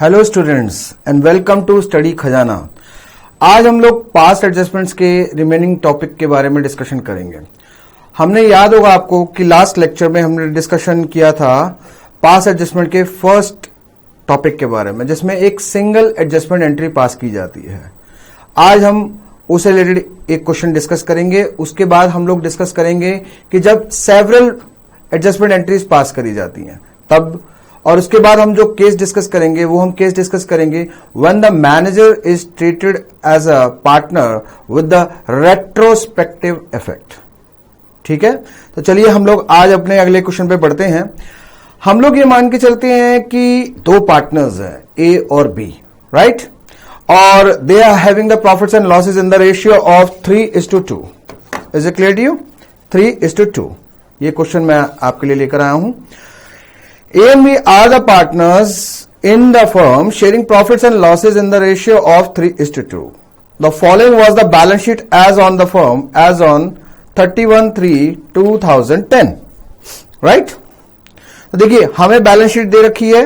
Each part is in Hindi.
Hello students and welcome to study Khazana. आज हम लोग पास्ट एडजस्टमेंट्स के रिमेनिंग टॉपिक के बारे में डिस्कशन करेंगे। हमने याद होगा आपको कि लास्ट लेक्चर में हमने डिस्कशन किया था पास्ट एडजस्टमेंट के फर्स्ट टॉपिक के बारे में, जिसमें एक सिंगल एडजस्टमेंट एंट्री पास की जाती है। आज हम उससे रिलेटेड एक क्वेश्चन डिस्कस करेंगे। उसके बाद हम लोग डिस्कस करेंगे कि जब सेवरल एडजस्टमेंट एंट्रीज पास करी जाती हैं तब, और उसके बाद हम जो केस डिस्कस करेंगे वो हम केस डिस्कस करेंगे when the manager is treated as a partner with the retrospective effect. ठीक है, तो चलिए हम लोग आज अपने अगले क्वेश्चन पे बढ़ते हैं। हम लोग ये मान के चलते हैं कि दो पार्टनर्स हैं ए और बी, राइट, और they are having the profits and losses in the ratio of 3:2। Is it clear to you? 3:2 ये क्वेश्चन मैं आपके लिए लेकर आया हूं। A and B are the partners in the firm sharing profits and losses in the ratio of 3:2. The following was the balance sheet as on the firm as on 31/3/2010. Right? तो देखिए हमें बैलेंस शीट दे रखी है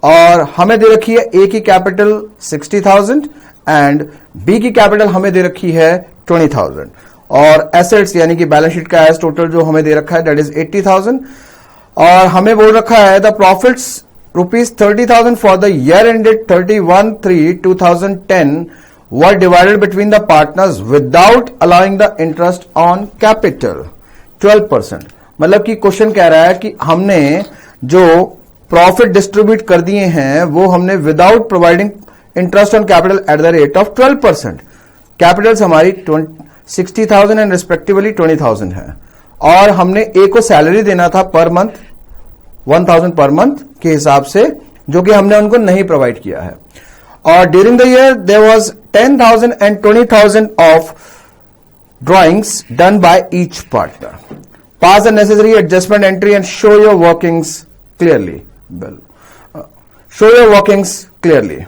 और हमें दे रखी है A की कैपिटल 60,000 एंड B की कैपिटल हमें दे रखी है 20,000 और एसेट्स यानी कि बैलेंस शीट का एज टोटल जो हमें दे रखा है दैट इज 80,000 और हमें बोल रखा है the profits ₹30,000 for the year ended 31/3/2010 were divided between the partners without allowing the interest on capital 12%। मतलब कि क्वेश्चन कह रहा है कि हमने जो प्रॉफिट डिस्ट्रीब्यूट कर दिए हैं वो हमने without providing interest on capital at the rate of 12%। Capitals हमारी 60,000 एंड रिस्पेक्टिवली 20,000 है और हमने ए को सैलरी देना था पर मंथ 1,000 पर मंथ के हिसाब से, जो कि हमने उनको नहीं प्रोवाइड किया है। और during the year there was 10,000 and 20,000 of drawings done by each partner. Pass the necessary adjustment entry and show your workings clearly. Show your workings clearly.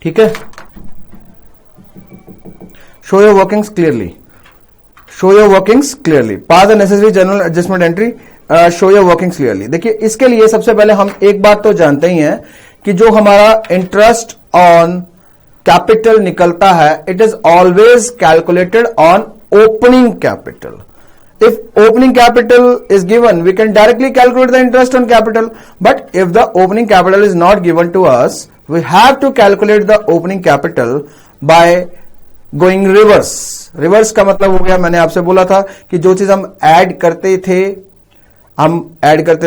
ठीक है, show your workings clearly. Show your workings clearly. Pass the necessary journal adjustment entry, show your workings clearly. देखिए इसके लिए सबसे पहले हम एक बात तो जानते ही हैं कि जो हमारा इंटरेस्ट ऑन कैपिटल निकलता है it is always calculated on opening capital. If opening capital is given, we can directly calculate the interest on capital. But if the opening capital is not given to us, we have to calculate the opening capital by going reverse. Reverse का मतलब हो गया, मैंने आपसे बोला था कि जो चीज हम ऐड करते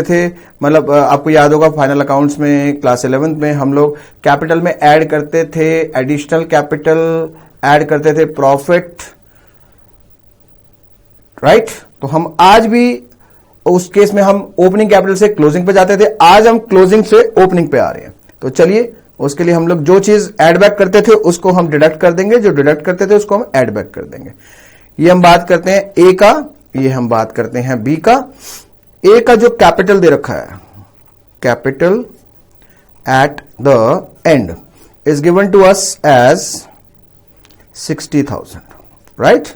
थे मतलब आपको याद होगा फाइनल अकाउंट्स में क्लास 11th में हम लोग कैपिटल में ऐड करते थे एडिशनल कैपिटल, ऐड करते थे प्रॉफिट, राइट। तो हम आज भी उस केस में हम ओपनिंग कैपिटल से क्लोजिंग पे जाते थे, आज हम क्लोजिंग से ओपनिंग पे आ रहे हैं। तो चलिए उसके लिए हम लोग जो चीज ऐड बैक करते थे उसको हम डिडक्ट कर देंगे, जो डिडक्ट करते थे उसको हम ऐड बैक कर देंगे। ये हम बात करते हैं ए का, ये हम बात करते हैं बी का। ए का जो कैपिटल दे रखा है, capital at the end is given to us as 60,000, right,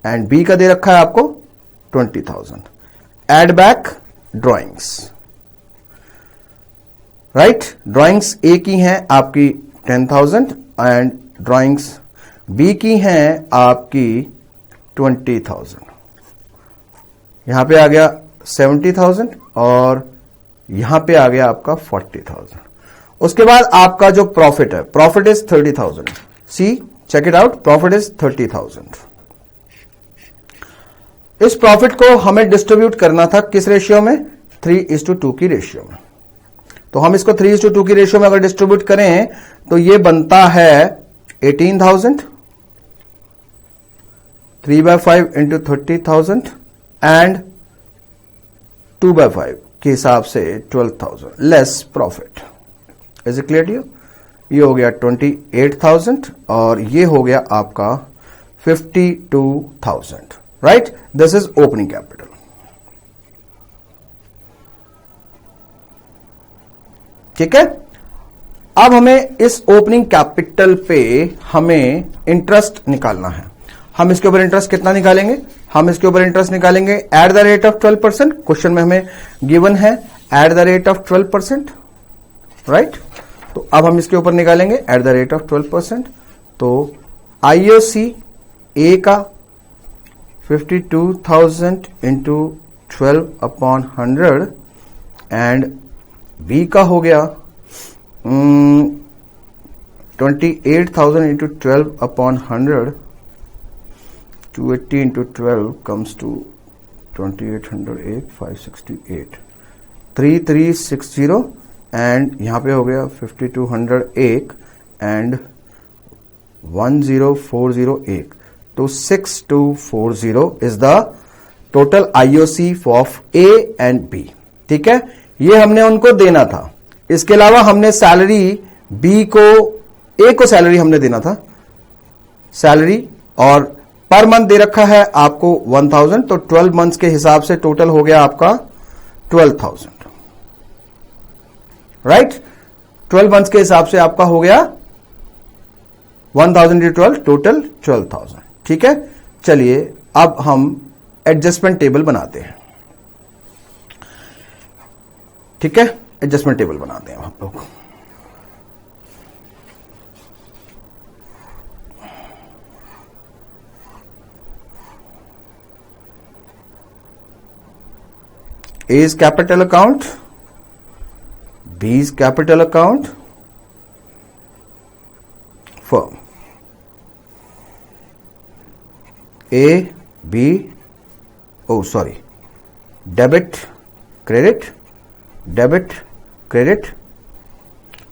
and B का दे रखा है आपको 20,000। Add back drawings, right. Drawings A की हैं आपकी 10,000 एंड ड्राइंग्स बी की हैं आपकी 20,000। यहां पे आ गया 70,000 और यहां पे आ गया आपका 40,000। उसके बाद आपका जो प्रॉफिट है, profit is 30,000। See check it out, profit is 30,000। इस प्रॉफिट को हमें डिस्ट्रीब्यूट करना था किस रेशियो में? 3:2 की रेशियो में। तो हम इसको 3:2 की रेशियो में अगर डिस्ट्रीब्यूट करें तो ये बनता है 18,000, 3/5 इंटू 30,000 एंड 2/5 के हिसाब से 12,000 less profit. Is it clear to you? ये हो गया 28,000 और ये हो गया आपका 52,000, right. This is opening capital. ठीक है, अब हमें इस ओपनिंग कैपिटल पे हमें इंटरेस्ट निकालना है। हम इसके ऊपर इंटरेस्ट कितना निकालेंगे? हम इसके ऊपर इंटरेस्ट निकालेंगे at the rate of 12%। Question में हमें गिवन है at the rate of 12%, right. तो अब हम इसके ऊपर निकालेंगे एट द रेट ऑफ 12%। तो आईओसी ए का 52,000 इंटू 12/100 एंड बी का हो गया 28,000 into 12/100, 280 into 12 comes to 2808, 568, 3360 and यहां पे हो गया 5201 एंड 10401, तो 6240 is the total IOC of A and B. ठीक है, ये हमने उनको देना था। इसके अलावा हमने सैलरी बी को, ए को सैलरी हमने देना था, सैलरी, और पर मंथ दे रखा है आपको 1000, तो 12 मंथ्स के हिसाब से टोटल हो गया आपका 12,000, राइट। 12 मंथ्स के हिसाब से आपका हो गया 1000 into 12, टोटल 12,000। ठीक है, चलिए अब हम एडजस्टमेंट टेबल बनाते हैं। ठीक है, एडजस्टमेंट टेबल बनाते हैं हम लोग। A is capital account, B is capital account, firm. A, B, oh sorry, debit, credit,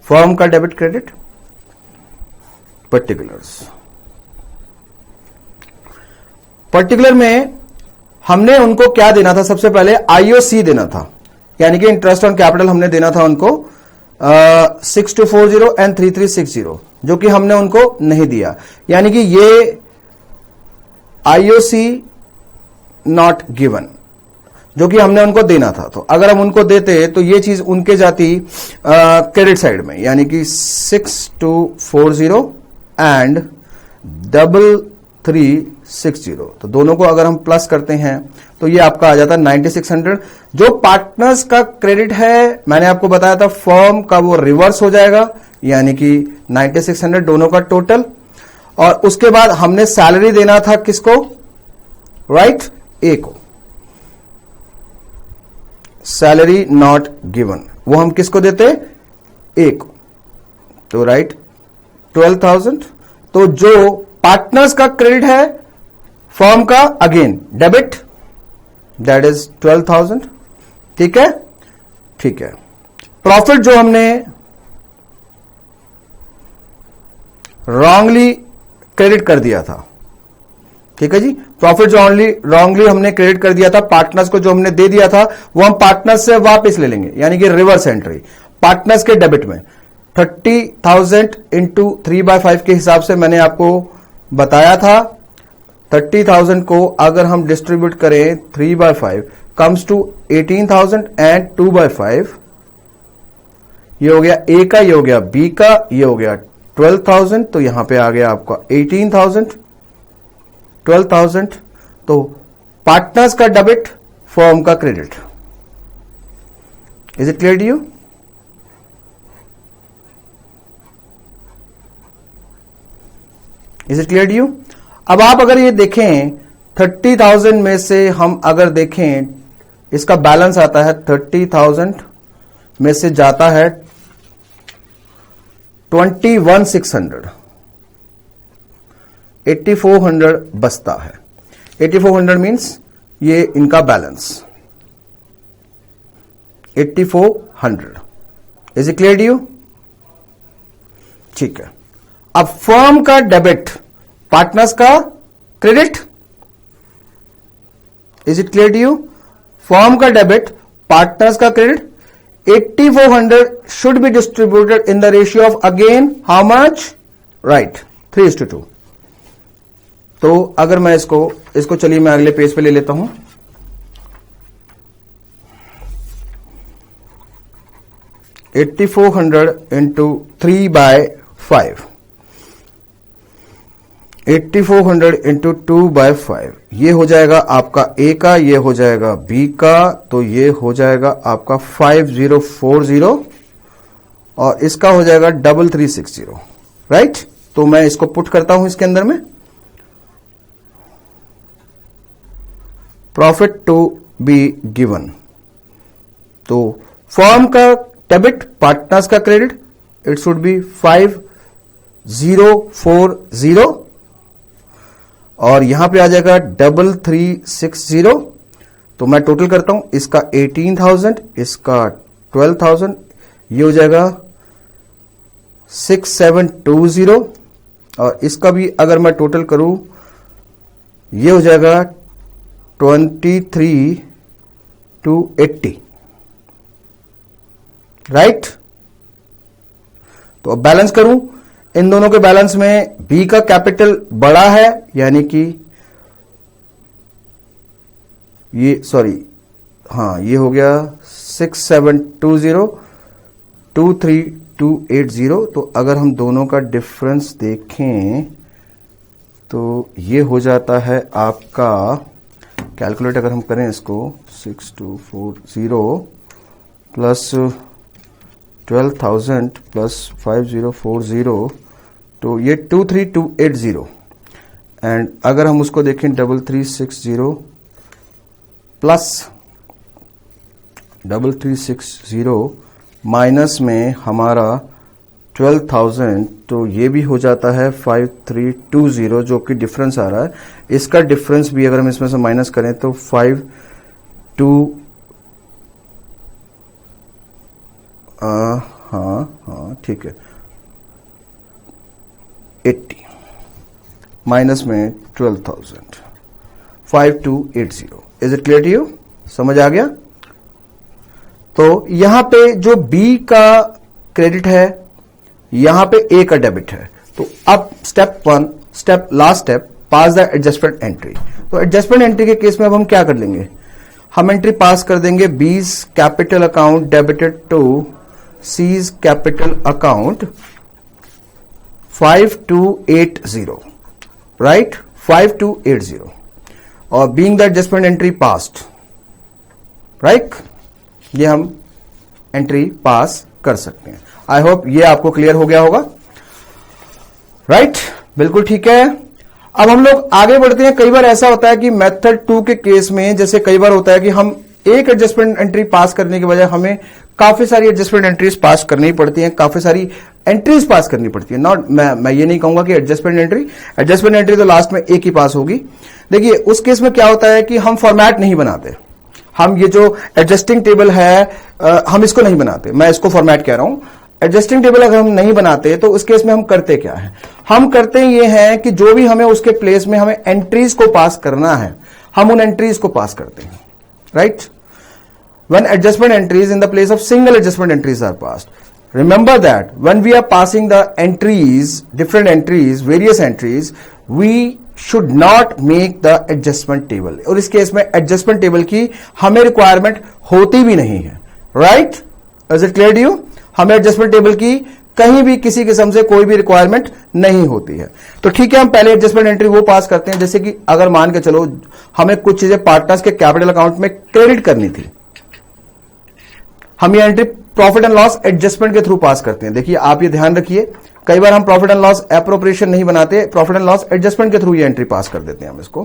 firm का debit credit, particulars। पर्टिकुलर में हमने उनको क्या देना था? सबसे पहले आईओसी देना था, यानी कि इंटरेस्ट ऑन कैपिटल हमने देना था उनको 6240 एंड 3360, जो कि हमने उनको नहीं दिया, यानी कि ये आईओसी नॉट गिवन, जो कि हमने उनको देना था। तो अगर हम उनको देते तो ये चीज उनके जाती क्रेडिट साइड में, यानी कि 6240 एंड 3360, तो दोनों को अगर हम प्लस करते हैं तो ये आपका आ जाता है 9600। जो पार्टनर्स का क्रेडिट है, मैंने आपको बताया था फर्म का, वो रिवर्स हो जाएगा, यानी कि 9600 दोनों का टोटल। और उसके बाद हमने सैलरी देना था किसको? राइट, ए को। सैलरी नॉट गिवन, वो हम किसको देते? ए को। तो राइट 12,000। तो जो पार्टनर्स का क्रेडिट है फर्म का, अगेन डेबिट, दैट इज 12,000। ठीक है, ठीक है। प्रॉफिट जो हमने रॉन्गली क्रेडिट कर दिया था, ठीक है जी, प्रॉफिट जो रॉन्गली हमने क्रेडिट कर दिया था, पार्टनर्स को जो हमने दे दिया था, वो हम पार्टनर्स से वापस ले लेंगे, यानी कि रिवर्स एंट्री पार्टनर्स के डेबिट में 30,000 इंटू 3/5 के हिसाब से मैंने आपको बताया था। 30,000 को अगर हम डिस्ट्रीब्यूट करें 3/5 कम्स टू 18,000 एंड 2/5, ये हो गया ए का, ये हो गया बी का, ये हो गया 12,000, तो यहां पे आ गया आपका 18,000, 12,000। तो पार्टनर्स का डेबिट, फर्म का credit. Is it clear to you? Is it clear to you? अब आप अगर ये देखें 30,000 में से हम अगर देखें, इसका बैलेंस आता है 30,000 में से जाता है 21,600, 8,400 बचता है। 8,400 मीन्स ये इनका balance 8,400। Is it clear to you? ठीक है। अब फर्म का डेबिट, पार्टनर्स का credit. Is it clear to you? Firm का डेबिट, पार्टनर्स का credit. 8,400 should be distributed in the ratio of again how much? Right, 3:2। तो अगर मैं इसको चलिए मैं अगले पेज पे ले लेता हूं। $8,400 into 3/5, 8,400 into 2/5, ये हो जाएगा आपका ए का, ये हो जाएगा बी का, तो ये हो जाएगा आपका 5,040 और इसका हो जाएगा 3360, राइट। तो मैं इसको पुट करता हूं इसके अंदर में, प्रॉफिट टू बी गिवन। तो फर्म का डेबिट, पार्टनर्स का क्रेडिट, इट शुड बी 5040 और यहां पे आ जाएगा 3360। तो मैं टोटल करता हूं, इसका 18,000, इसका 12,000, ये हो जाएगा 6720 और इसका भी अगर मैं टोटल करूं ये हो जाएगा 23,280, राइट। तो अब बैलेंस करूं, इन दोनों के बैलेंस में बी का कैपिटल बड़ा है, यानी कि ये ये हो गया 6720 23,280। तो अगर हम दोनों का डिफरेंस देखें तो ये हो जाता है आपका, कैलकुलेट अगर हम करें इसको, 6240 प्लस 12,000 प्लस 5040, तो ये 23,280। एंड अगर हम उसको देखें 3360 प्लस 3360 माइनस में हमारा 12,000, तो ये भी हो जाता है 5320, जो कि डिफरेंस आ रहा है। इसका डिफरेंस भी अगर हम इसमें से माइनस करें तो 52 हाँ ठीक है, 80 माइनस में 12,000, 5280। Is it clear to you? समझ आ गया? तो यहां पे जो बी का क्रेडिट है, यहां पे ए का डेबिट है। तो अब step 1, last step, pass the adjustment entry. तो एडजस्टमेंट एंट्री के केस में अब हम क्या कर लेंगे, हम एंट्री पास कर देंगे, B's capital account debited to C's capital account 5280, right, 5280, और being the adjustment entry passed, right, ये हम एंट्री पास कर सकते हैं। आई होप ये आपको क्लियर हो गया होगा, राइट, बिल्कुल ठीक है। अब हम लोग आगे बढ़ते हैं। कई बार ऐसा होता है कि मेथड 2 के केस में, जैसे कई बार होता है कि हम एक एडजस्टमेंट एंट्री पास करने के बजाय हमें काफी सारी एडजस्टमेंट एंट्रीज पास करनी पड़ती हैं, काफी सारी एंट्रीज पास करनी पड़ती है। नॉट मैं ये नहीं कहूंगा कि एडजस्टमेंट एंट्री तो लास्ट में एक ही पास होगी। देखिए उस केस में क्या होता है कि हम फॉर्मेट नहीं बनाते, हम ये जो एडजस्टिंग टेबल है हम इसको नहीं बनाते, मैं इसको फॉर्मेट कह रहा हूं। एडजस्टिंग टेबल अगर हम नहीं बनाते तो उस केस में हम करते क्या है, हम करते ये हैं कि जो भी हमें उसके प्लेस में हमें एंट्रीज को पास करना है, हम उन एंट्रीज को पास करते हैं, right. When adjustment entries in the place of single adjustment entries are passed, remember that when we are passing the entries, different entries, various entries, we should not make the adjustment table. और इस केस में adjustment table की हमें requirement होती भी नहीं है, right? Is it clear to you? हमें adjustment table की कहीं भी किसी किस्म से कोई भी रिक्वायरमेंट नहीं होती है। तो ठीक है, हम पहले एडजस्टमेंट एंट्री वो पास करते हैं, जैसे कि अगर मान के चलो हमें कुछ चीजें पार्टनर्स के कैपिटल अकाउंट में क्रेडिट करनी थी, हम ये entry profit and loss adjustment के थ्रू पास करते हैं। देखिए आप ये ध्यान रखिए, कई बार हम प्रॉफिट एंड लॉस एप्रोप्रिएशन नहीं बनाते, प्रॉफिट एंड लॉस एडजस्टमेंट के थ्रू ये एंट्री पास कर देते हैं हम इसको।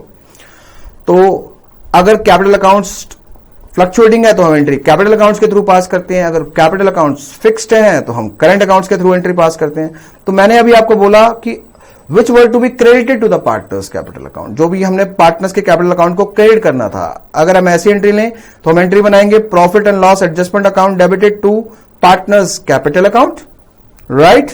तो अगर कैपिटल अकाउंट्स फ्लक्चुएटिंग है तो हम एंट्री कैपिटल अकाउंट्स के थ्रू पास करते हैं, अगर कैपिटल अकाउंट्स फिक्स्ड हैं तो हम करंट अकाउंट्स के थ्रू एंट्री पास करते हैं। तो मैंने अभी आपको बोला कि which were to be credited to the partners capital account, जो भी हमने पार्टनर्स के कैपिटल अकाउंट को क्रेडिट करना था। अगर हम ऐसी एंट्री लें तो हम एंट्री बनाएंगे profit and loss adjustment account debited to partners capital account, right.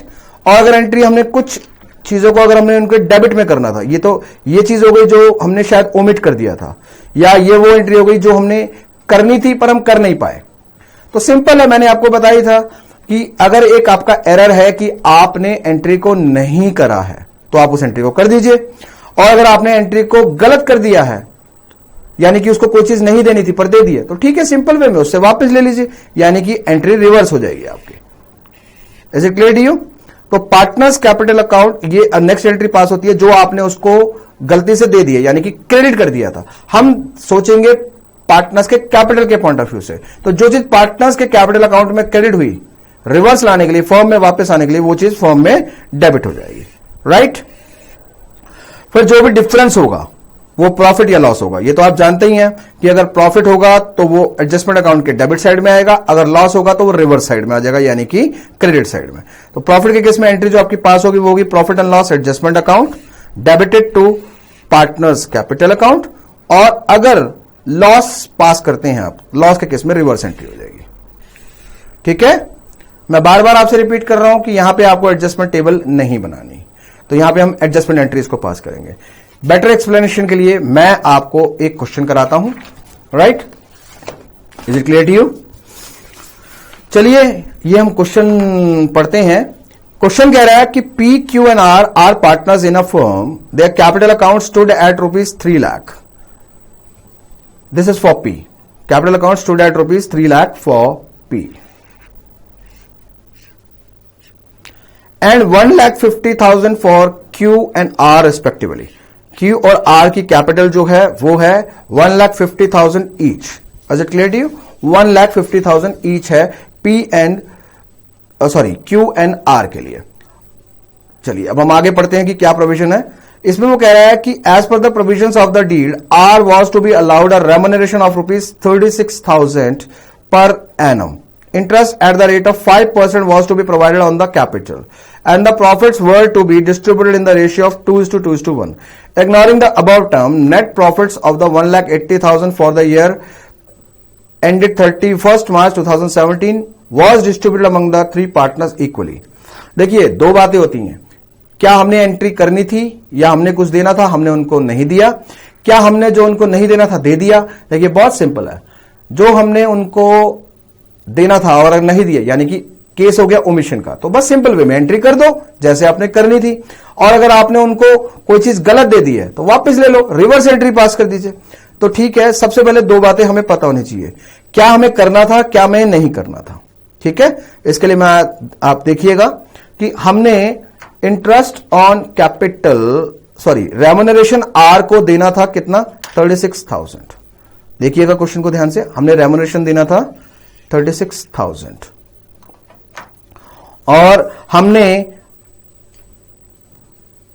और अगर एंट्री हमने कुछ चीजों को अगर हमने उनके डेबिट में करना था, ये चीज हो गई जो हमने शायद ओमिट कर दिया था, या ये वो एंट्री हो गई जो हमने करनी थी पर हम कर नहीं पाए। तो सिंपल है, मैंने आपको बताया था कि अगर एक आपका एरर है कि आपने एंट्री को नहीं करा है तो आप उस एंट्री को कर दीजिए, और अगर आपने एंट्री को गलत कर दिया है, यानी कि उसको कोई चीज नहीं देनी थी पर दे दी है, तो ठीक है, सिंपल वे में उससे वापस ले लीजिए, यानी कि एंट्री रिवर्स हो जाएगी आपकी। Is it clear to you? तो पार्टनर्स कैपिटल अकाउंट, ये नेक्स्ट एंट्री पास होती है जो आपने उसको गलती से दे दिया, यानी कि क्रेडिट कर दिया था। हम सोचेंगे पार्टनर्स के कैपिटल के पॉइंट ऑफ व्यू से, तो जो चीज पार्टनर्स के कैपिटल अकाउंट में क्रेडिट हुई रिवर्स लाने के लिए, फर्म में वापस आने के लिए वो चीज फर्म में डेबिट हो जाएगी, राइट। फिर जो भी डिफरेंस होगा वो प्रॉफिट या लॉस होगा। ये तो आप जानते ही हैं कि अगर प्रॉफिट होगा तो वो एडजस्टमेंट अकाउंट के डेबिट साइड में आएगा, अगर लॉस होगा तो वो रिवर्स साइड में आ जाएगा, यानी कि क्रेडिट साइड में। तो प्रॉफिट के केस में एंट्री जो आपकी पास होगी वो होगी profit and loss adjustment account debited to partners capital account, और अगर लॉस पास करते हैं आप, लॉस के केस में रिवर्स एंट्री हो जाएगी। ठीक है, मैं बार बार आपसे रिपीट कर रहा हूं कि यहां पे आपको एडजस्टमेंट टेबल नहीं बनानी, तो यहां पे हम एडजस्टमेंट एंट्रीज को पास करेंगे। बेटर एक्सप्लेनेशन के लिए मैं आपको एक क्वेश्चन कराता हूं, right. Is it clear to you? चलिए ये हम क्वेश्चन पढ़ते हैं। क्वेश्चन कह रहा है कि P, Q and R partners in a firm, their capital account stood at ₹3 lakh. This is for P, capital account stood at ₹3 lakh for P, and 1,50,000 for Q and R respectively. Q और R की कैपिटल जो है वो है 1,50,000 each. Is it clear to you? 1,50,000 each है P and Q and R के लिए। चलिए अब हम आगे पढ़ते हैं कि क्या प्रोविजन है इसमें। वो कह रहा है कि as per the provisions of the deed R was to be allowed a remuneration of ₹36,000 per annum. Interest at the rate of 5% was to be provided on the capital, and the profits were to be distributed in the ratio of 2:1. Ignoring the above term, net profits of the 1,80,000 for the year ended 31st March 2017 was distributed among the three partners equally. देखिए दो बातें होती हैं, क्या हमने एंट्री करनी थी या हमने कुछ देना था, हमने उनको नहीं दिया। क्या हमने जो उनको नहीं देना था दे दिया? देखिए बहुत सिंपल है, जो हमने उनको देना था और नहीं दिया यानी कि केस हो गया ओमिशन का, तो बस सिंपल वे में एंट्री कर दो जैसे आपने करनी थी। और अगर आपने उनको कोई चीज गलत दे दी है तो वापस ले लो, रिवर्स एंट्री पास कर दीजिए। तो ठीक है, सबसे पहले दो बातें हमें पता होनी चाहिए, क्या हमें करना था, क्या हमें नहीं करना था। ठीक है, इसके लिए आप देखिएगा कि हमने interest on capital remuneration R को देना था कितना, 36,000। देखिएगा क्वेश्चन को ध्यान से, हमने रेम्यूनरेशन देना था 36,000 और हमने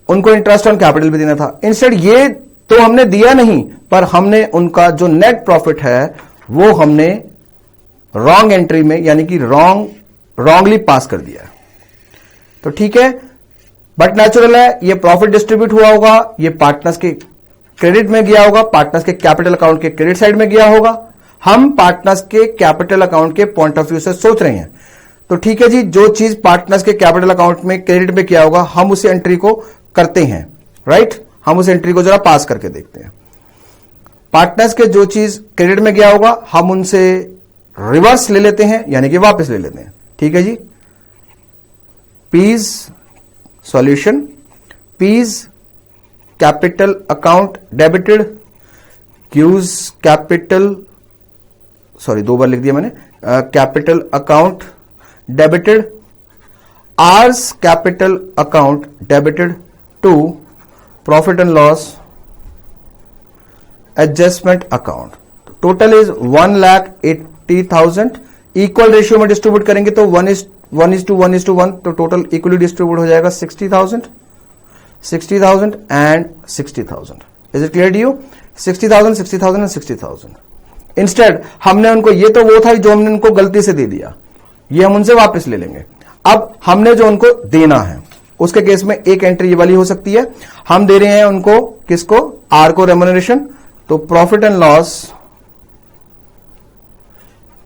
उनको इंटरेस्ट ऑन कैपिटल भी देना था। इंस्टेड ये तो हमने दिया नहीं, पर हमने उनका जो नेट प्रॉफिट है वो हमने रॉन्ग एंट्री में यानी कि रॉन्गली पास कर दिया। तो ठीक है, बट नेचुरल है, ये प्रॉफिट डिस्ट्रीब्यूट हुआ होगा, ये पार्टनर्स के क्रेडिट में गया होगा, पार्टनर्स के कैपिटल अकाउंट के क्रेडिट साइड में गया होगा। हम पार्टनर्स के कैपिटल अकाउंट के पॉइंट ऑफ व्यू से सोच रहे हैं, तो ठीक है जी, जो चीज पार्टनर्स के कैपिटल अकाउंट में क्रेडिट में किया होगा हम उस एंट्री को करते हैं, राइट। हम उस एंट्री को जरा पास करके देखते हैं। पार्टनर्स के जो चीज क्रेडिट में गया होगा हम उनसे रिवर्स ले लेते हैं यानी कि वापस ले लेते हैं। ठीक है जी, P's solution, P's capital account debited, Q's capital दो बार लिख दिया मैंने, capital account debited, R's capital account debited to profit and loss adjustment account. Total is 1,80,000। Equal ratio में डिस्ट्रीब्यूट करेंगे तो 1:1, तो टोटल इक्वली डिस्ट्रीब्यूट हो जाएगा 60,000 and 60,000। Is it clear to you? 60,000, 60,000 and 60,000। Instead हमने उनको, ये तो वो था जो हमने उनको गलती से दे दिया, ये हम उनसे वापस ले लेंगे। अब हमने जो उनको देना है उसके केस में एक एंट्री ये वाली हो सकती है, हम दे रहे हैं उनको, किसको, आर को रेम्यूनरेशन, तो profit and loss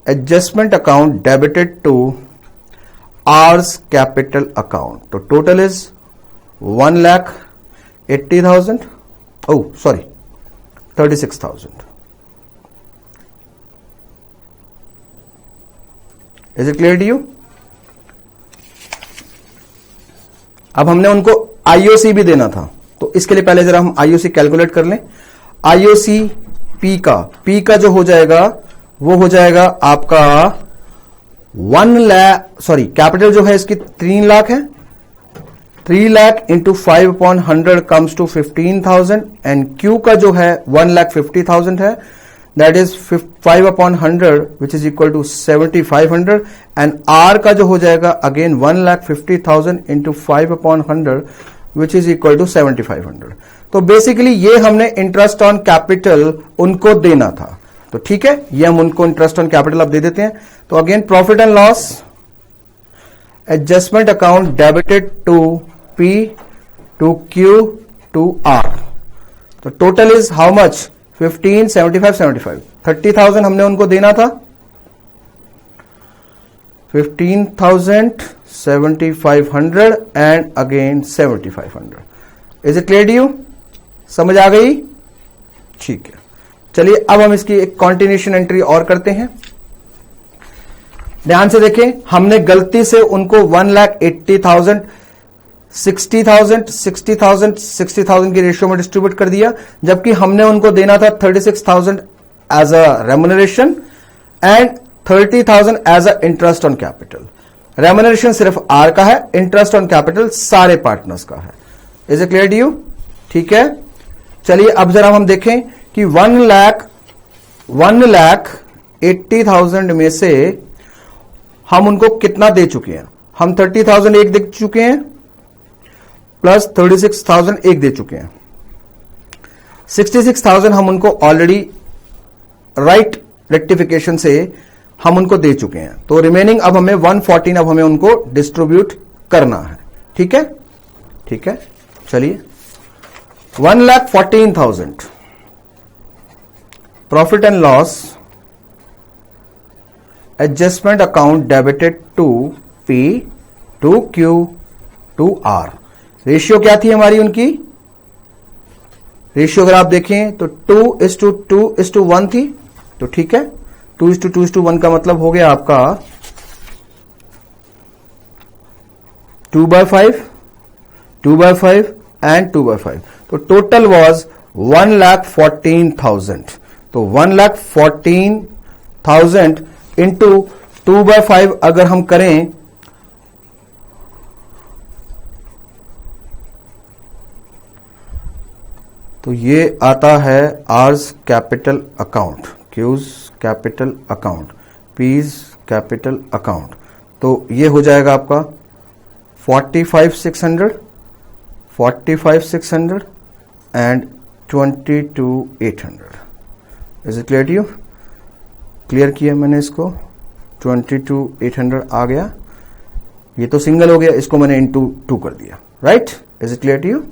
adjustment account debited to R's capital account. तो total is 1,80,000, 36,000। Is it clear to you? अब हमने उनको आईओसी भी देना था, तो इसके लिए पहले जरा हम आईओसी कैलकुलेट कर लें। आईओसी पी का जो हो जाएगा वो हो जाएगा आपका 1 लाख, कैपिटल जो है इसकी 3 लाख है, 3 lakh into 5/100 comes to 15,000 and Q का जो है 1,50,000 है। that is 5/100 which is equal to 7500 and R का जो हो जाएगा again 1,50,000 into 5/100 which is equal to 7500। तो बेसिकली ये हमने इंटरेस्ट ऑन कैपिटल उनको देना था, तो ठीक है, ये हम उनको इंटरेस्ट ऑन कैपिटल अब दे देते हैं। तो again profit and loss adjustment account debited to P to Q to R। तो टोटल इज हाउ मच 15, 75, 75, 30,000 हमने उनको देना था, 15,000, 7,500 and again 7,500। Is it clear to you? समझ आ गई? ठीक है, चलिए अब हम इसकी एक कॉन्टिन्यूशन एंट्री और करते हैं। ध्यान से देखें, हमने गलती से उनको 1,80,000 60,000 60,000 60,000 की रेशियो में डिस्ट्रीब्यूट कर दिया, जबकि हमने उनको देना था 36,000 as a remuneration and 30,000 as a interest on capital. Remuneration सिर्फ आर का है, इंटरेस्ट ऑन कैपिटल सारे पार्टनर्स का है। Is it clear to you? ठीक है, चलिए अब जरा हम देखें कि 1,80,000 में से हम उनको कितना दे चुके हैं। हम 30,000 एक दे चुके हैं प्लस 36,000 एक दे चुके हैं, 66,000 हम उनको ऑलरेडी राइट रेक्टिफिकेशन से हम उनको दे चुके हैं। तो रिमेनिंग अब हमें 114 अब हमें उनको डिस्ट्रीब्यूट करना है। ठीक है, ठीक है, चलिए 1,14,000 profit and loss adjustment account debited to P to Q to R। Ratio क्या थी हमारी उनकी? रेशियो अगर आप देखें तो 2:2:1 थी, तो ठीक है, 2:2:1 का मतलब हो गया आपका 2/5, 2/5 एंड 2/5। तो टोटल वाज 1,14,000। तो 1,14,000 इंटू 2/5 अगर हम करें तो ये आता है R's capital account, Q's capital account, P's capital account. तो ये हो जाएगा आपका 45,600, 45,600 and 22,800। Is it clear to you? Clear किया मैंने इसको, 22,800 आ गया। ये तो सिंगल हो गया, इसको मैंने इनटू 2 कर दिया, right? Is it clear to you?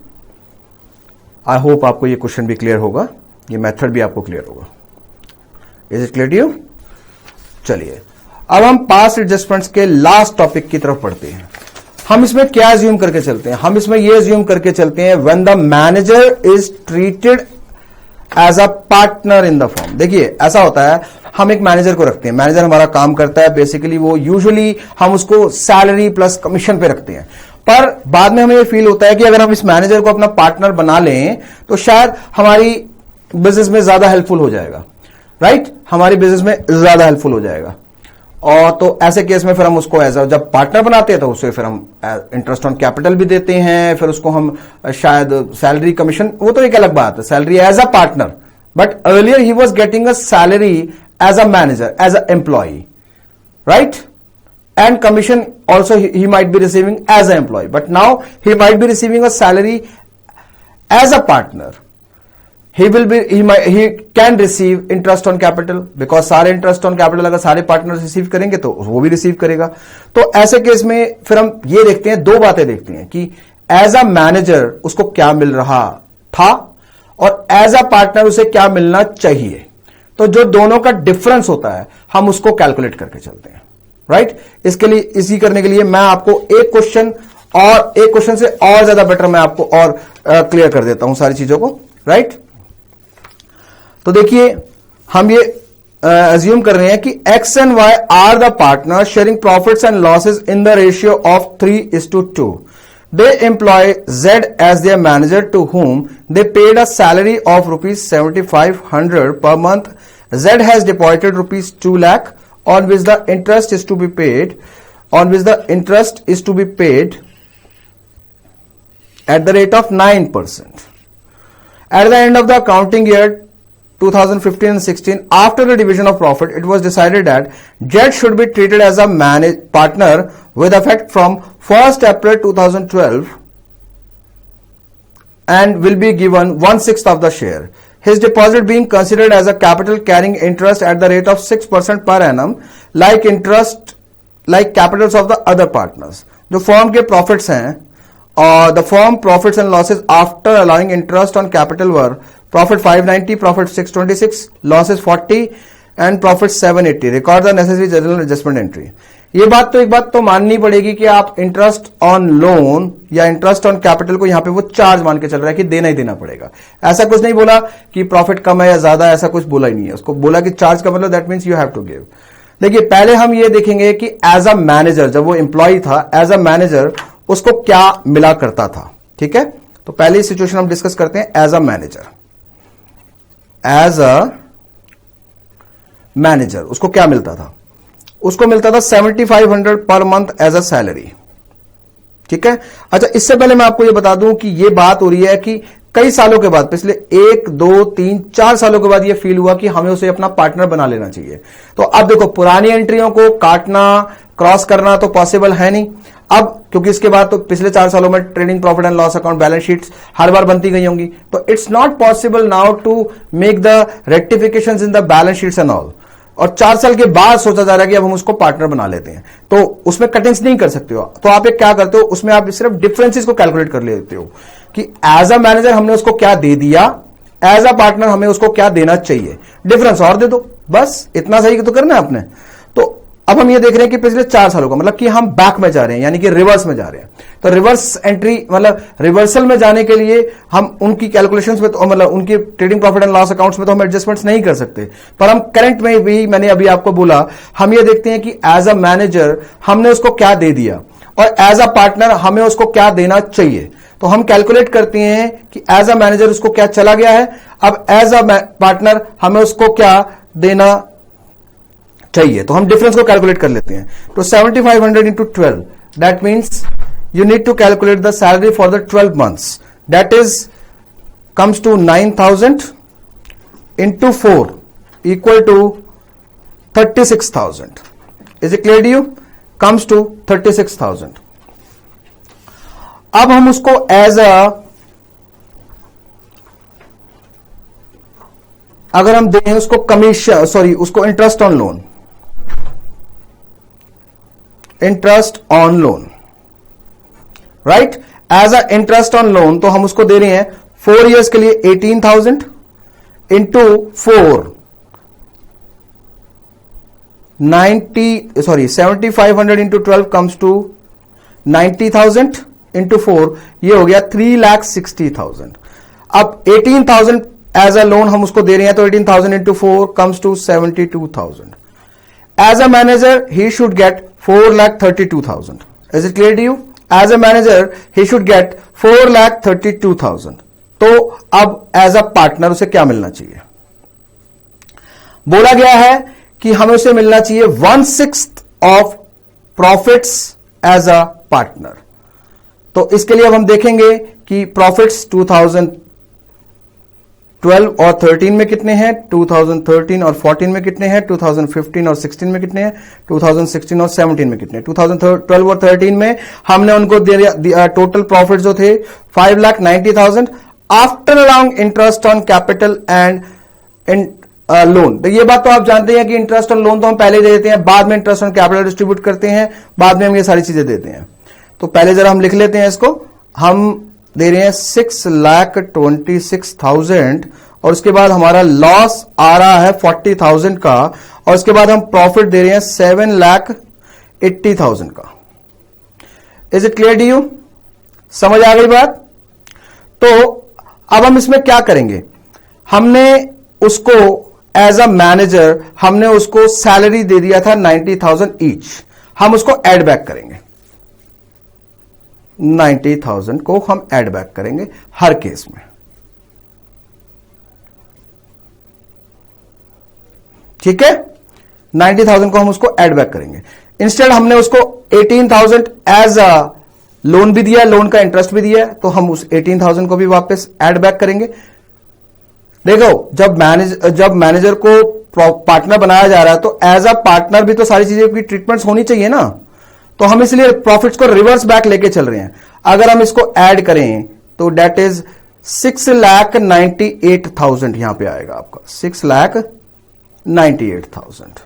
I hope आपको ये क्वेश्चन भी क्लियर होगा, ये मेथड भी आपको क्लियर होगा। Is it clear to you? चलिए अब हम पास्ट एडजस्टमेंट्स के लास्ट टॉपिक की तरफ पढ़ते हैं। हम इसमें क्या अज्यूम करके चलते हैं? हम इसमें यह अज्यूम करके चलते हैं when the manager is treated as a partner in the firm. देखिए ऐसा होता है, हम एक मैनेजर को रखते हैं, मैनेजर हमारा काम करता है, बेसिकली वो यूजुअली हम उसको सैलरी प्लस कमीशन पे रखते हैं, पर बाद में हमें ये फील होता है कि अगर हम इस मैनेजर को अपना पार्टनर बना लें तो शायद हमारी बिजनेस में ज्यादा हेल्पफुल हो जाएगा, राइट? हमारी बिजनेस में ज्यादा हेल्पफुल हो जाएगा। और तो ऐसे केस में फिर हम उसको एज जब पार्टनर बनाते हैं तो उससे फिर हम इंटरेस्ट ऑन कैपिटल भी देते हैं, फिर उसको हम शायद सैलरी कमीशन, वो तो एक अलग बात है, salary as a partner, but earlier he was getting a salary as a manager, as a employee, right? And commission also he might be receiving as an employee, but now he might be receiving a salary as a partner. He can receive interest on capital because सारे interest on capital अगर सारे partners receive करेंगे तो वो भी receive करेगा। तो ऐसे केस में फिर हम ये देखते हैं, दो बातें देखते हैं कि as a manager उसको क्या मिल रहा था और as a partner उसे क्या मिलना चाहिए। तो जो दोनों का डिफरेंस होता है हम उसको कैलकुलेट करके चलते हैं, राइट? इसके लिए इसी करने के लिए मैं आपको एक क्वेश्चन से और ज्यादा बेटर मैं आपको और क्लियर कर देता हूं सारी चीजों को, राइट? तो देखिए हम ये अज्यूम कर रहे हैं कि X and Y are the partner sharing profits and losses in the ratio of 3:2। They employ Z as their manager to whom they paid a salary of ₹7,500 per month. Z has deposited ₹2 lakh on which the interest is to be paid, at the rate of 9%. At the end of the accounting year 2015 and 16, after the division of profit, it was decided that Jet should be treated as a partner with effect from 1st April 2012 and will be given 1/6 of the share. His deposit being considered as a capital carrying interest at the rate of 6% per annum, like capitals of the other partners. जो फॉर्म के प्रॉफिट्स हैं और the form profits and losses after allowing interest on capital were profit 590, profit 626, losses 40 and profit 780. Record the necessary journal adjustment entry. ये बात तो एक बात तो माननी पड़ेगी कि आप इंटरेस्ट ऑन लोन या इंटरेस्ट ऑन कैपिटल को यहां पे वो चार्ज मान के चल रहा है कि देना ही देना पड़ेगा. ऐसा कुछ नहीं बोला कि प्रॉफिट कम है या ज्यादा, ऐसा कुछ बोला ही नहीं है. उसको बोला कि चार्ज का मतलब that means you have to give. देखिए पहले हम ये देखेंगे कि एज अ मैनेजर, जब वो एम्प्लॉय था, एज अ मैनेजर उसको क्या मिला करता था. ठीक है, तो पहली सिचुएशन हम डिस्कस करते हैं. एज अ मैनेजर उसको क्या मिलता था? उसको मिलता था 7500 per month as a salary. ठीक है. अच्छा, इससे पहले मैं आपको ये बता दूं कि ये बात हो रही है कि कई सालों के बाद, पिछले 1, 2, 3, 4 सालों के बाद ये फील हुआ कि हमें उसे अपना पार्टनर बना लेना चाहिए. तो अब देखो, पुरानी एंट्रियों को काटना, क्रॉस करना तो पॉसिबल है नहीं अब, क्योंकि इसके बाद तो पिछले 4 सालों में trading profit and loss account balance sheets हर बार बनती गई होंगी. तो it's not possible now to make the rectifications in the balance sheets and all. और 4 साल के बाद सोचा जा रहा है कि अब हम उसको पार्टनर बना लेते हैं, तो उसमें कटिंग्स नहीं कर सकते हो. तो आप एक क्या करते हो, उसमें आप सिर्फ डिफरेंसेस को कैलकुलेट कर लेते हो कि एज अ मैनेजर हमने उसको क्या दे दिया, एज अ पार्टनर हमें उसको क्या देना चाहिए, डिफरेंस और दे दो. बस इतना सही तो करना है आपने. तो अब हम ये देख रहे हैं कि पिछले 4 सालों का मतलब कि हम बैक में जा रहे हैं, यानी कि रिवर्स में जा रहे हैं. तो रिवर्स एंट्री मतलब रिवर्सल में जाने के लिए हम उनकी कैलकुलेशंस में तो मतलब उनकी trading profit and loss accounts में तो हम एडजस्टमेंट्स नहीं कर सकते, पर हम करंट में भी, मैंने अभी आपको बोला, हम ये देखते हैं कि एज अ मैनेजर हमने उसको क्या दे दिया और एज अ पार्टनर हमें उसको क्या देना चाहिए. तो हम कैलकुलेट करते हैं कि एज अ मैनेजर उसको क्या चला गया है, अब एज अ पार्टनर हमें उसको क्या देना चाहिए. तो हम डिफरेंस को कैलकुलेट कर लेते हैं. तो 7500 into 12, that means you need to calculate the salary for the 12 months. That is comes to 9,000 into 4 equal to 36,000. Is it clear to you? Comes to 36,000. अब हम उसको अगर हम दें उसको कमीशन, उसको interest on loan, right, as a interest on loan. तो हम उसको दे रहे हैं 4 इयर्स के लिए 18,000 into 4 7500 into 12 comes to 90,000 into 4, ये हो गया 3,60,000. अब 18,000 एज अ लोन हम उसको दे रहे हैं, तो 18,000 into 4 comes to 72,000. As a manager he should get 4,32,000. Is it clear to you? As a manager, he should get 4,32,000. तो अब एज अ पार्टनर उसे क्या मिलना चाहिए? बोला गया है कि हमें उसे मिलना चाहिए 1/6 of profits as a partner. तो इसके लिए अब हम देखेंगे कि प्रॉफिट्स 2012 और 13 में कितने हैं, 2013 और 14 में कितने हैं, 2015 और 16 में कितने हैं, 2016 और 17 में कितने हैं. 2012 और 13 में हमने उनको दिया टोटल प्रॉफिट जो थे 5,90,000 after allowing interest on capital and loan. तो ये बात तो आप जानते हैं कि इंटरेस्ट ऑन लोन तो हम पहले दे देते हैं, बाद में इंटरेस्ट ऑन कैपिटल डिस्ट्रीब्यूट करते हैं, बाद में हम ये सारी चीजें देते हैं. तो पहले जरा हम लिख लेते हैं इसको. हम दे रहे हैं 6,26,000 और उसके बाद हमारा लॉस आ रहा है 40,000 का, और उसके बाद हम प्रॉफिट दे रहे हैं 7,80,000 का. Is it clear to you? समझ आ गई बात? तो अब हम इसमें क्या करेंगे, हमने उसको एज अ मैनेजर हमने उसको सैलरी दे दिया था 90,000 ईच. हम उसको एड बैक करेंगे, 90,000 को हम ऐड बैक करेंगे हर केस में. ठीक है, 90,000 को हम उसको ऐड बैक करेंगे. इंस्टेड हमने उसको 18,000 एज अ लोन भी दिया, लोन का इंटरेस्ट भी दिया, तो हम उस 18,000 को भी वापस ऐड बैक करेंगे. देखो जब मैनेजर को पार्टनर बनाया जा रहा है तो एज अ पार्टनर भी तो सारी चीजें की ट्रीटमेंट्स होनी चाहिए ना, तो हम इसलिए प्रॉफिट्स को रिवर्स बैक लेके चल रहे हैं। अगर हम इसको ऐड करें तो डेट इज 6,98,000 यहां पे आएगा आपका 6,98,000,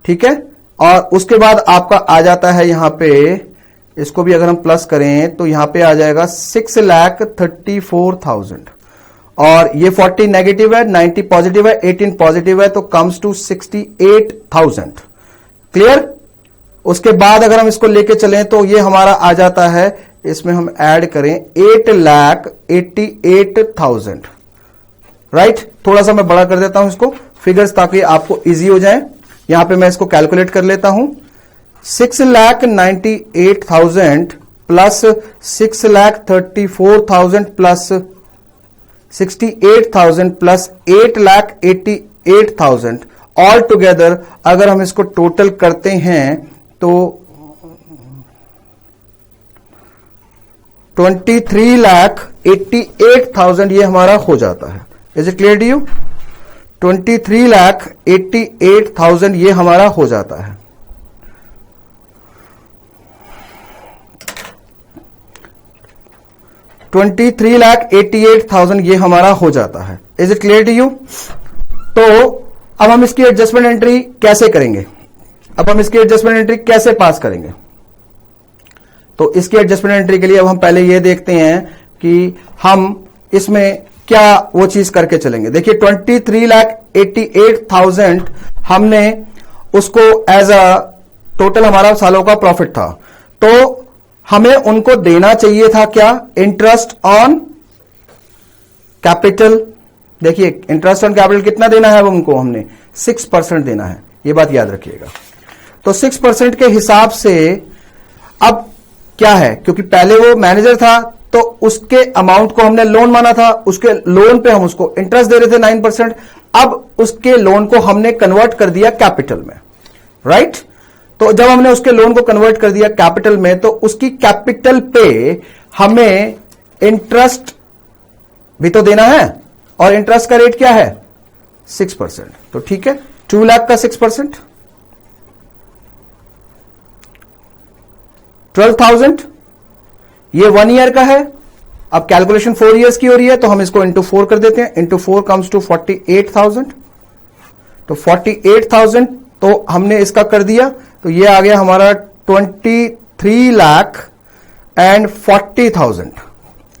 ठीक है। और उसके बाद आपका आ जाता है यहां पे, इसको भी अगर हम प्लस करें तो यहां पे आ जाएगा 6,34,000 और ये 40 नेगेटिव है, 90 पॉजिटिव है, 18 पॉजिटिव है, तो कम्स टू 68,000। क्लियर। उसके बाद अगर हम इसको लेके चलें तो ये हमारा आ जाता है, इसमें हम ऐड करें 8,88,000, राइट। थोड़ा सा मैं बड़ा कर देता हूं इसको फिगर्स ताकि आपको इजी हो जाए। यहां पे मैं इसको कैलकुलेट कर लेता हूं। 6,98,000 plus 6,34,000 plus 68,000 plus 8,88,000 all together अगर हम इसको टोटल करते हैं तो 23,88,000 ये हमारा हो जाता है। Is it clear to you? 23,88,000 ये हमारा हो जाता है। $23,88,000 ये हमारा हो जाता है। Is it clear to you? तो अब हम इसकी एडजस्टमेंट एंट्री कैसे करेंगे? अब हम इसकी एडजस्टमेंट एंट्री कैसे पास करेंगे? तो इसकी एडजस्टमेंट एंट्री के लिए अब हम पहले ये देखते हैं कि हम इसमें क्या वो चीज करके चलेंगे। देखिए 23,88,000 हमने उसको एज अ टोटल हमारा सालों का प्रॉफिट था, तो हमें उनको देना चाहिए था क्या? Interest on capital. देखिए इंटरेस्ट ऑन कैपिटल कितना देना है उनको? हमने 6% देना है, ये बात याद रखिएगा। तो 6% के हिसाब से अब क्या है, क्योंकि पहले वो मैनेजर था तो उसके अमाउंट को हमने लोन माना था, उसके लोन पे हम उसको इंटरेस्ट दे रहे थे 9%। अब उसके लोन को हमने कन्वर्ट कर दिया कैपिटल में, राइट। तो जब हमने उसके लोन को कन्वर्ट कर दिया कैपिटल में तो उसकी कैपिटल पे हमें इंटरेस्ट भी तो देना है, और इंटरेस्ट का रेट क्या है? 6%। तो ठीक है, 2 लाख का 6% 12,000, ये 1 ईयर का है। अब कैलकुलेशन 4 इयर्स की हो रही है तो हम इसको इंटू 4 कर देते हैं। Into 4 comes to 48,000। तो 48,000 तो हमने इसका कर दिया, तो ये आ गया हमारा 23,40,000,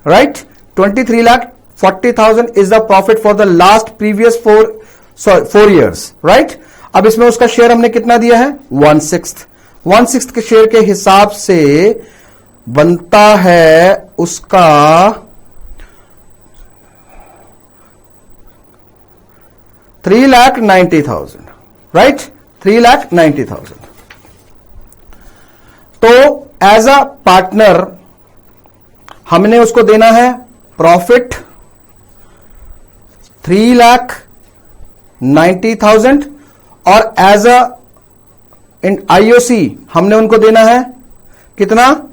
right. 23,40,000 is the profit for the last previous 4 years, right. अब इसमें उसका शेयर हमने कितना दिया है? 1/6 के शेयर के हिसाब से बनता है उसका 3,90,000, राइट। 3,90,000। तो एज अ पार्टनर हमने उसको देना है प्रॉफिट 3,90,000 और एज अ आईओसी हमने उनको देना है कितना?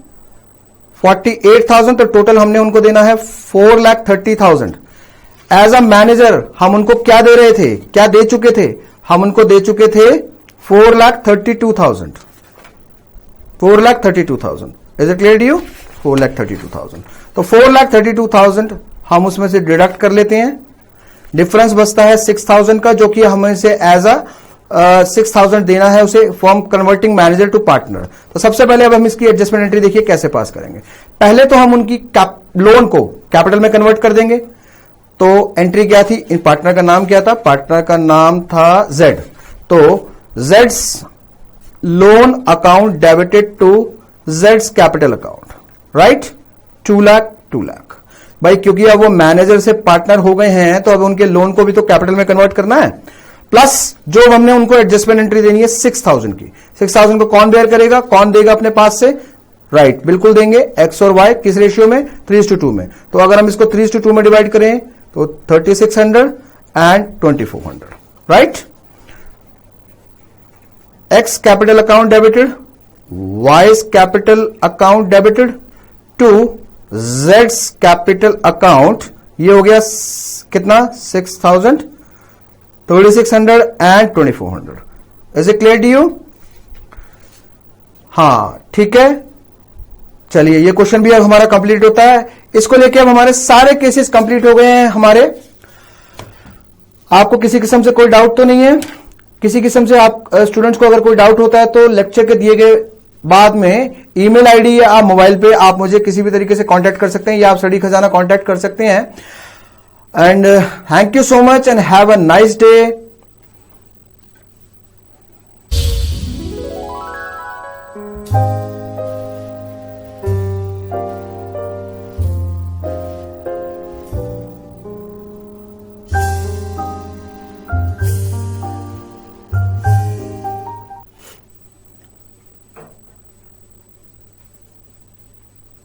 48,000। तो टोटल हमने उनको देना है 4,30,000। एज अ मैनेजर हम उनको क्या दे रहे थे, क्या दे चुके थे? हम उनको दे चुके थे 4,32,000। 4,32,000। Is it clear to you? 4,32,000। तो 4,32,000 हम उसमें से डिडक्ट कर लेते हैं। डिफरेंस बचता है 6,000 का, जो कि हमें से एज अ 6,000 देना है उसे from converting manager to partner. तो सबसे पहले अब हम इसकी एडजस्टमेंट एंट्री देखिए कैसे पास करेंगे। पहले तो हम उनकी लोन को कैपिटल में कन्वर्ट कर देंगे। तो एंट्री क्या थी? इन पार्टनर का नाम क्या था? पार्टनर का नाम था जेड। तो Jades loan account debited to जेड्स capital account, right. 2 lakh 2 lakh भाई, क्योंकि अब वो मैनेजर से पार्टनर हो गए हैं तो अब उनके लोन को भी तो कैपिटल में कन्वर्ट करना है। प्लस जो हमने उनको एडजस्टमेंट एंट्री देनी है 6,000 की। 6,000 को कौन बेयर करेगा? कौन देगा अपने पास से? राइट, बिल्कुल देंगे। एक्स और वाई किस रेशियो में? 3:2 में। तो अगर हम इसको 3:2 में डिवाइड करें तो 3,600 and 2,400, right. X capital account debited, Y's capital account debited to जेड्स कैपिटल अकाउंट, ये हो गया कितना 6,000, 3,600 and 2,400. Is it clear to you? हाँ, ठीक है. चलिए, ये क्वेश्चन भी अब हमारा कंप्लीट होता है. इसको लेके अब हमारे सारे केसेस कंप्लीट हो गए हैं हमारे. आपको किसी किस्म से कोई डाउट तो नहीं है? किसी किस्म से आप स्टूडेंट्स को अगर कोई डाउट होता है तो लेक्चर के दिए गए बाद में ईमेल आईडी या आप मोबाइल पे आप मुझे किसी भी तरीके से कांटेक्ट कर सकते हैं या आप स्टडी खजाना कांटेक्ट कर सकते हैं. And thank you so much and have a nice day.